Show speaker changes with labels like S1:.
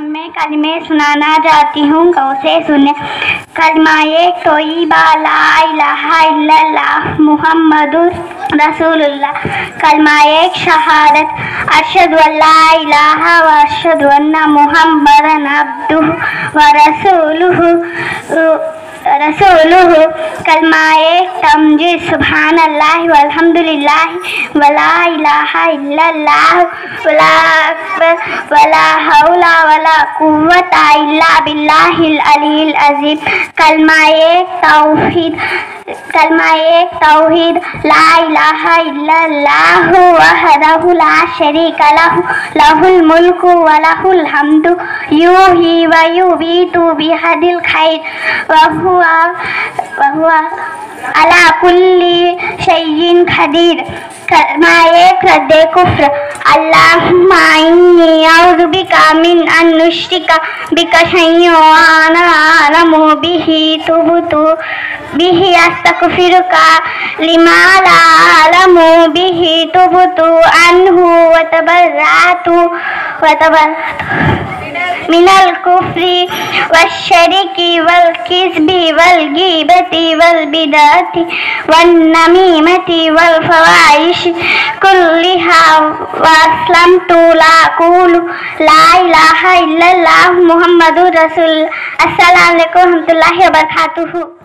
S1: अब मैं कलमे सुनाना चाहती हूँ, गौर से सुने। कलमा एक तोयबा ला इलाहा इल्लल्लाह मुहम्मदुर रसूलुल्लाह। कलमा एक शहादत अशहदु अल्ला इलाहा व अशहदु अन्ना मुहम्मदन अब्दुहु व रसूलुहु। कलमा एक तमजीद सुब्हानल्लाह वल्हम्दुलिल्लाह वला इलाहा इल्लल्लाह वला अकबर वला हौला वला कुव्वता इल्ला बिल्लाहिल अलील अज़ीम। कलमा एक तौहीद ला इलाहा इल्लल्लाह वहदहु ला शरीका लहु लहुल मुल्कु व लहुल हम्दु युही व युमीतु बियदिल खैर व हुवा अला कुल्ली शैइन क़दीर। कलमा एक रद्दे कुफ्र अल्लाहुम्मा इन्नी अऊज़ु बिका मिन अन उश्रिका बिका शैअन व अना अअलमु बिही तुबतु बिही अस्तग़फिरुका लिमा ला अअलमु बिही तुबतु अन्हु व तबर्रअतु मिनल कुफ्री वश्शिरकी वल किज़्बी वल गीबती वल बिदअती वन नमीमती वल फ़वाहिश कुल्लिहा व अस्लमतु ला अक़ूलु ला इलाहा इल्लल्लाह मुहम्मदुर रसूलुल्लाह। अस्सलामु अलैकुम व रहमतुल्लाहि व बरकातुहू।